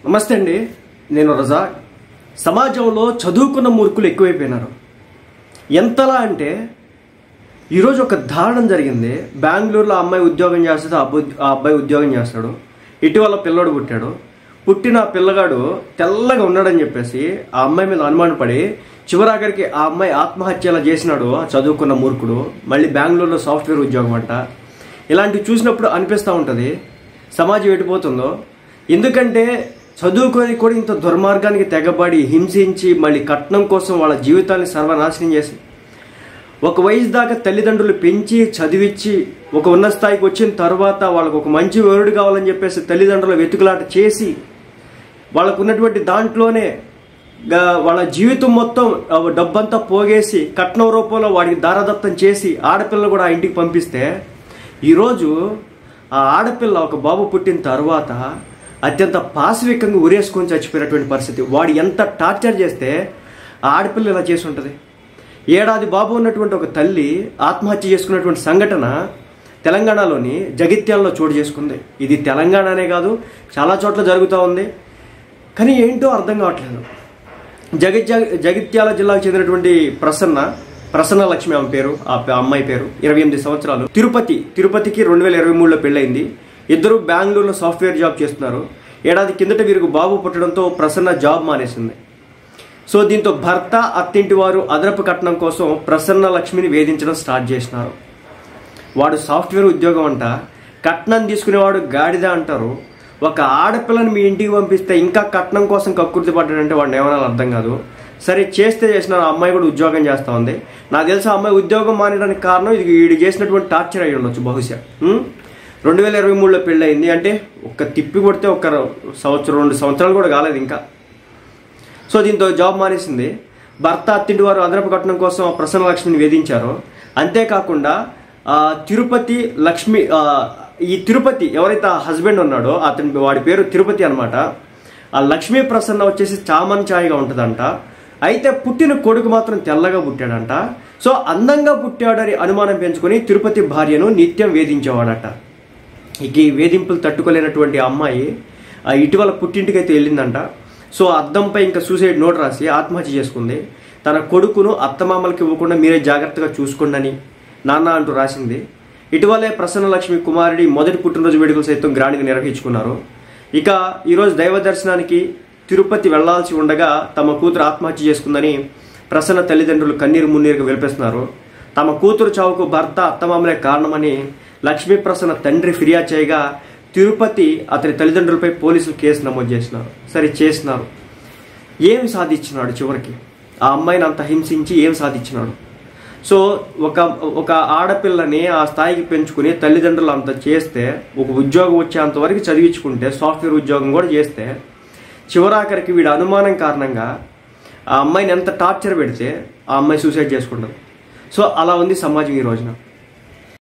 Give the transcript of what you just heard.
నమస్తే అండి, నేను రజాక్. సమాజంలో చదువుకున్న మూర్ఖులు ఎక్కువైపోయినారు. ఎంతలా అంటే ఈరోజు ఒక దారుణం జరిగింది. బెంగళూరులో అమ్మాయి ఉద్యోగం చేస్తుంది, ఆ అబ్బాయి ఉద్యోగం చేస్తాడు. ఇటీవల పిల్లడు పుట్టాడు. పుట్టిన పిల్లగాడు తెల్లగా ఉన్నాడని చెప్పేసి ఆ అమ్మాయి మీద అనుమానపడి చివరాఖరికి ఆ అమ్మాయి ఆత్మహత్యలా చేసినాడు ఆ చదువుకున్న మూర్ఖుడు. మళ్ళీ బెంగళూరులో సాఫ్ట్వేర్ ఉద్యోగం అంట. ఇలాంటివి చూసినప్పుడు అనిపిస్తూ ఉంటుంది సమాజం ఎటుపోతుందో. ఎందుకంటే చదువుకొని కూడా ఇంత దుర్మార్గానికి తెగబడి హింసించి మళ్ళీ కట్నం కోసం వాళ్ళ జీవితాన్ని సర్వనాశనం చేసి ఒక వయసు దాకా తల్లిదండ్రులు పెంచి చదివించి ఒక ఉన్నత స్థాయికి వచ్చిన తర్వాత వాళ్ళకు ఒక మంచి వరుడు కావాలని చెప్పేసి తల్లిదండ్రుల వెతుకులాట చేసి వాళ్ళకు ఉన్నటువంటి దాంట్లోనే వాళ్ళ జీవితం మొత్తం డబ్బంతా పోగేసి కట్నం రూపంలో వాడికి దారదత్తం చేసి ఆడపిల్లలు కూడా ఆ ఇంటికి పంపిస్తే ఈరోజు ఆ ఆడపిల్ల ఒక బాబు పుట్టిన తర్వాత అత్యంత పాశవికంగా ఉరేసుకొని చచ్చిపోయినటువంటి పరిస్థితి. వాడు ఎంత టార్చర్ చేస్తే ఆ ఆడపిల్ల ఇలా చేసి ఉంటుంది. ఏడాది బాబు ఉన్నటువంటి ఒక తల్లి ఆత్మహత్య చేసుకున్నటువంటి సంఘటన తెలంగాణలోని జగిత్యాలలో చోటు చేసుకుంది. ఇది తెలంగాణనే కాదు, చాలా చోట్ల జరుగుతూ ఉంది. కానీ ఏంటో అర్థం కావట్లేదు. జగిత్యాల జిల్లాకు చెందినటువంటి ప్రసన్న లక్ష్మి ఆమె పేరు, ఆ అమ్మాయి పేరు. 28 సంవత్సరాలు. తిరుపతికి 2023లో పెళ్ళైంది. ఇద్దరు బెంగళూరులో సాఫ్ట్వేర్ జాబ్ చేస్తున్నారు. ఏడాది కిందట వీరికి బాబు పుట్టడంతో ప్రసన్న జాబ్ మానేసింది. సో దీంతో భర్త, అత్తింటి వారు అదనపు కట్నం కోసం ప్రసన్న లక్ష్మిని వేధించడం స్టార్ట్ చేసినారు. వాడు సాఫ్ట్వేర్ ఉద్యోగం అంట, కట్నం తీసుకునేవాడు గాడిద అంటారు. ఒక ఆడపిల్లని మీ ఇంటికి పంపిస్తే ఇంకా కట్నం కోసం కక్కుర్తి పడ్డాడంటే వాడిని ఏమన్నా అర్థం కాదు. సరే చేసిన అమ్మాయి కూడా ఉద్యోగం చేస్తూ ఉంది. నాకు తెలిసి ఆ అమ్మాయి ఉద్యోగం మానేయడానికి కారణం ఇది వీడు చేసినటువంటి టార్చర్ అయి ఉండొచ్చు బహుశా. 2023లో పెళ్ళయింది అంటే ఒక తిప్పి కొడితే ఒక 1-2 సంవత్సరాలు కూడా కాలేదు ఇంకా. సో దీంతో జాబ్ మానేసింది. భర్త, అత్తింటి వారు అదనపు కట్నం కోసం ప్రసన్న లక్ష్మిని వేధించారు. అంతేకాకుండా తిరుపతి ఎవరైతే ఆ హస్బెండ్ ఉన్నాడో వాడి పేరు తిరుపతి అనమాట. ఆ లక్ష్మీ ప్రసన్న వచ్చేసి చామన్ ఛాయగా ఉంటుందంట. అయితే పుట్టిన కొడుకు మాత్రం తెల్లగా పుట్టాడంట. సో అందంగా పుట్టాడని అనుమానం పెంచుకొని తిరుపతి భార్యను నిత్యం వేధించేవాడట. ఇక ఈ వేధింపులు తట్టుకోలేనటువంటి అమ్మాయి ఇటీవల పుట్టింటికైతే వెళ్ళిందంట. సో అద్దంపై ఇంకా సూసైడ్ నోట్ రాసి ఆత్మహత్య చేసుకుంది. తన కొడుకును అత్తమామలకి ఇవ్వకుండా మీరే జాగ్రత్తగా చూసుకోండి అని నాన్న అంటూ రాసింది. ఇటీవలే ప్రసన్న లక్ష్మి కుమారుడి మొదటి పుట్టినరోజు వేడుకలు సైతం గ్రాండ్గా నిర్వహించుకున్నారు. ఇక ఈరోజు దైవ దర్శనానికి తిరుపతి వెళ్లాల్సి ఉండగా తమ కూతురు ఆత్మహత్య చేసుకుందని ప్రసన్న తల్లిదండ్రులు కన్నీరు మున్నీరుగా వెలిపిస్తున్నారు. తమ కూతురు చావుకు భర్త, అత్తమామలే కారణమని లక్ష్మీ ప్రసన్న తండ్రి ఫిర్యాదు చేయగా తిరుపతి అతని తల్లిదండ్రులపై పోలీసులు కేసు నమోదు చేసినారు. ఏమి సాధించినాడు చివరికి? ఆ అమ్మాయిని అంత హింసించి ఏం సాధించినాడు? సో ఒక ఆడపిల్లని ఆ స్థాయికి పెంచుకుని తల్లిదండ్రులు అంత చేస్తే, ఒక ఉద్యోగం వచ్చేంతవరకు చదివించుకుంటే, సాఫ్ట్వేర్ ఉద్యోగం కూడా చేస్తే, చివరాఖరికి వీడి అనుమానం కారణంగా ఆ అమ్మాయిని ఎంత టార్చర్ పెడితే ఆ అమ్మాయి సూసైడ్ చేసుకుంటుంది. సో అలా ఉంది సమాజం ఈ రోజున.